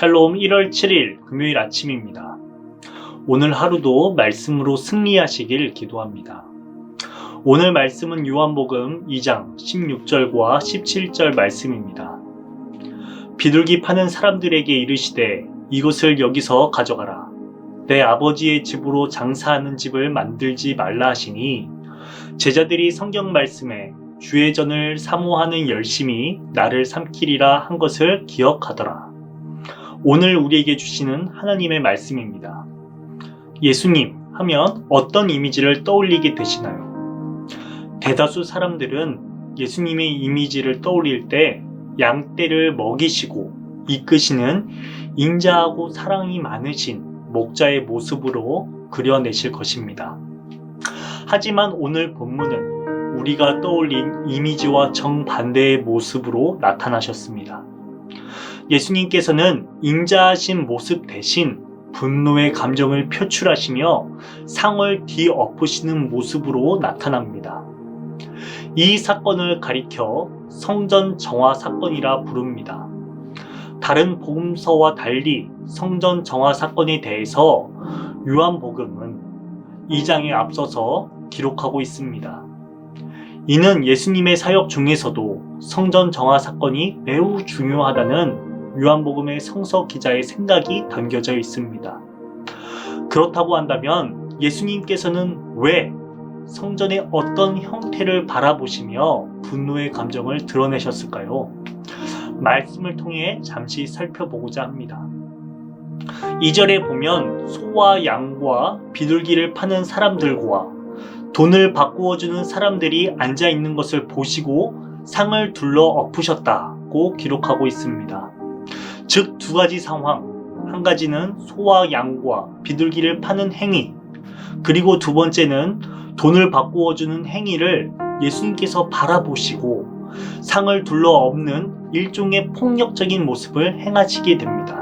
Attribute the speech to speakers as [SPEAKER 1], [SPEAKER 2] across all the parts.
[SPEAKER 1] 샬롬 1월 7일 금요일 아침입니다. 오늘 하루도 말씀으로 승리하시길 기도합니다. 오늘 말씀은 요한복음 2장 16절과 17절 말씀입니다. 비둘기 파는 사람들에게 이르시되 이것을 여기서 가져가라. 내 아버지의 집으로 장사하는 집을 만들지 말라 하시니 제자들이 성경 말씀에 주의 전을 사모하는 열심이 나를 삼키리라 한 것을 기억하더라. 오늘 우리에게 주시는 하나님의 말씀입니다. 예수님 하면 어떤 이미지를 떠올리게 되시나요? 대다수 사람들은 예수님의 이미지를 떠올릴 때 양떼를 먹이시고 이끄시는 인자하고 사랑이 많으신 목자의 모습으로 그려내실 것입니다. 하지만 오늘 본문은 우리가 떠올린 이미지와 정반대의 모습으로 나타나셨습니다. 예수님께서는 인자하신 모습 대신 분노의 감정을 표출하시며 상을 뒤엎으시는 모습으로 나타납니다. 이 사건을 가리켜 성전 정화 사건이라 부릅니다. 다른 복음서와 달리 성전 정화 사건에 대해서 요한복음은 2장에 앞서서 기록하고 있습니다. 이는 예수님의 사역 중에서도 성전 정화 사건이 매우 중요하다는 요한복음의 성서 기자의 생각이 담겨져 있습니다. 그렇다고 한다면 예수님께서는 왜 성전의 어떤 형태를 바라보시며 분노의 감정을 드러내셨을까요? 말씀을 통해 잠시 살펴보고자 합니다. 2절에 보면 소와 양과 비둘기를 파는 사람들과 돈을 바꾸어주는 사람들이 앉아있는 것을 보시고 상을 둘러 엎으셨다고 기록하고 있습니다. 즉 두 가지 상황, 한 가지는 소와 양과 비둘기를 파는 행위, 그리고 두 번째는 돈을 바꾸어주는 행위를 예수님께서 바라보시고 상을 둘러 엎는 일종의 폭력적인 모습을 행하시게 됩니다.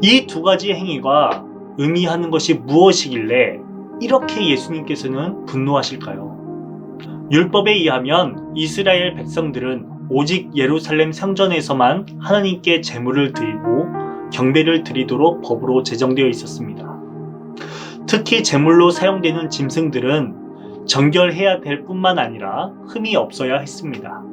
[SPEAKER 1] 이 두 가지 행위가 의미하는 것이 무엇이길래 이렇게 예수님께서는 분노하실까요? 율법에 의하면 이스라엘 백성들은 오직 예루살렘 성전에서만 하나님께 제물을 드리고 경배를 드리도록 법으로 제정되어 있었습니다. 특히 제물로 사용되는 짐승들은 정결해야 될 뿐만 아니라 흠이 없어야 했습니다.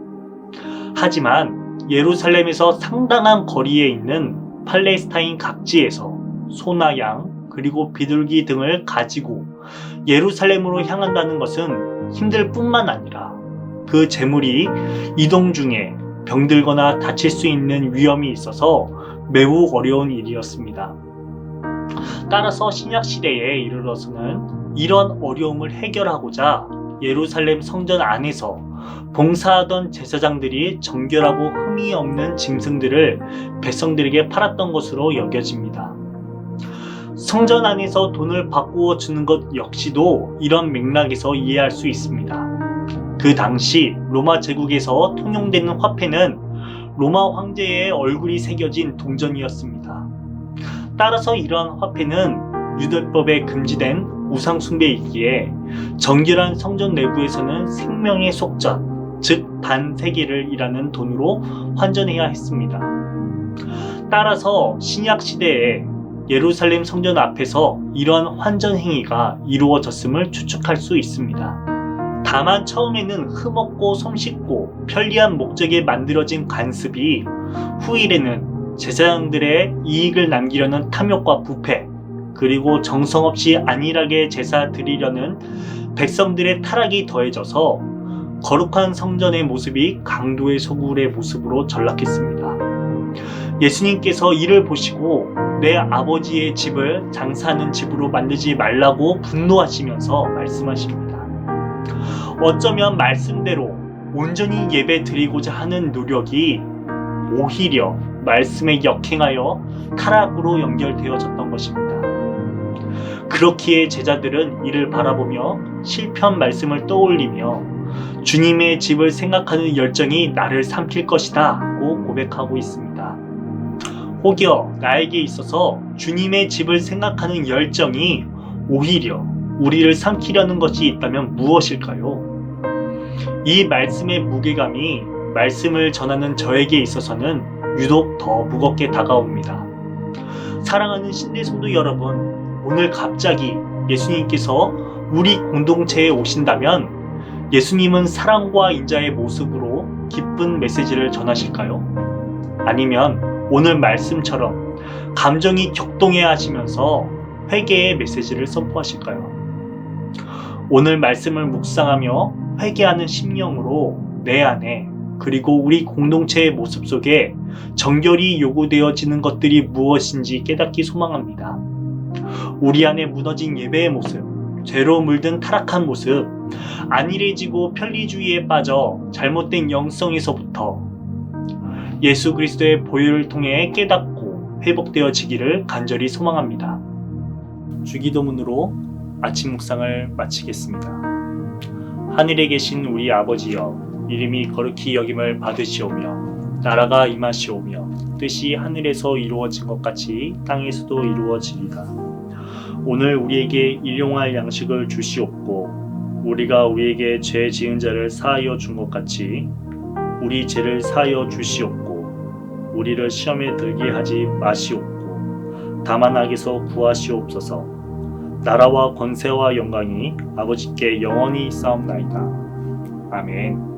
[SPEAKER 1] 하지만 예루살렘에서 상당한 거리에 있는 팔레스타인 각지에서 소나 양 그리고 비둘기 등을 가지고 예루살렘으로 향한다는 것은 힘들 뿐만 아니라 그 제물이 이동 중에 병들거나 다칠 수 있는 위험이 있어서 매우 어려운 일이었습니다. 따라서 신약시대에 이르러서는 이런 어려움을 해결하고자 예루살렘 성전 안에서 봉사하던 제사장들이 정결하고 흠이 없는 짐승들을 백성들에게 팔았던 것으로 여겨집니다. 성전 안에서 돈을 바꾸어 주는 것 역시도 이런 맥락에서 이해할 수 있습니다. 그 당시 로마 제국에서 통용되는 화폐는 로마 황제의 얼굴이 새겨진 동전이었습니다. 따라서 이러한 화폐는 유대법에 금지된 우상 숭배이기에 정결한 성전 내부에서는 생명의 속전, 즉 반세겔을 일하는 돈으로 환전해야 했습니다. 따라서 신약 시대에 예루살렘 성전 앞에서 이러한 환전 행위가 이루어졌음을 추측할 수 있습니다. 다만 처음에는 흠없고 손쉽고 편리한 목적에 만들어진 관습이 후일에는 제사장들의 이익을 남기려는 탐욕과 부패, 그리고 정성 없이 안일하게 제사 드리려는 백성들의 타락이 더해져서 거룩한 성전의 모습이 강도의 소굴의 모습으로 전락했습니다. 예수님께서 이를 보시고 내 아버지의 집을 장사하는 집으로 만들지 말라고 분노하시면서 말씀하십니다. 어쩌면 말씀대로 온전히 예배 드리고자 하는 노력이 오히려 말씀에 역행하여 타락으로 연결되어졌던 것입니다. 그렇기에 제자들은 이를 바라보며 시편 말씀을 떠올리며 주님의 집을 생각하는 열정이 나를 삼킬 것이다 고 고백하고 있습니다. 혹여 나에게 있어서 주님의 집을 생각하는 열정이 오히려 우리를 삼키려는 것이 있다면 무엇일까요? 이 말씀의 무게감이 말씀을 전하는 저에게 있어서는 유독 더 무겁게 다가옵니다. 사랑하는 신대 성도 여러분, 오늘 갑자기 예수님께서 우리 공동체에 오신다면 예수님은 사랑과 인자의 모습으로 기쁜 메시지를 전하실까요? 아니면 오늘 말씀처럼 감정이 격동해 하시면서 회개의 메시지를 선포하실까요? 오늘 말씀을 묵상하며 회개하는 심령으로 내 안에 그리고 우리 공동체의 모습 속에 정결이 요구되어지는 것들이 무엇인지 깨닫기 소망합니다. 우리 안에 무너진 예배의 모습, 죄로 물든 타락한 모습, 안일해지고 편리주의에 빠져 잘못된 영성에서부터 예수 그리스도의 보혈을 통해 깨닫고 회복되어지기를 간절히 소망합니다. 주기도문으로 아침 묵상을 마치겠습니다. 하늘에 계신 우리 아버지여, 이름이 거룩히 여김을 받으시오며 나라가 임하시오며 뜻이 하늘에서 이루어진 것 같이 땅에서도 이루어지리라. 오늘 우리에게 일용할 양식을 주시옵고 우리가 우리에게 죄 지은 자를 사하여 준 것 같이 우리 죄를 사하여 주시옵고 우리를 시험에 들게 하지 마시옵고 다만 악에서 구하시옵소서. 나라와 권세와 영광이 아버지께 영원히 있사옵나이다. 아멘.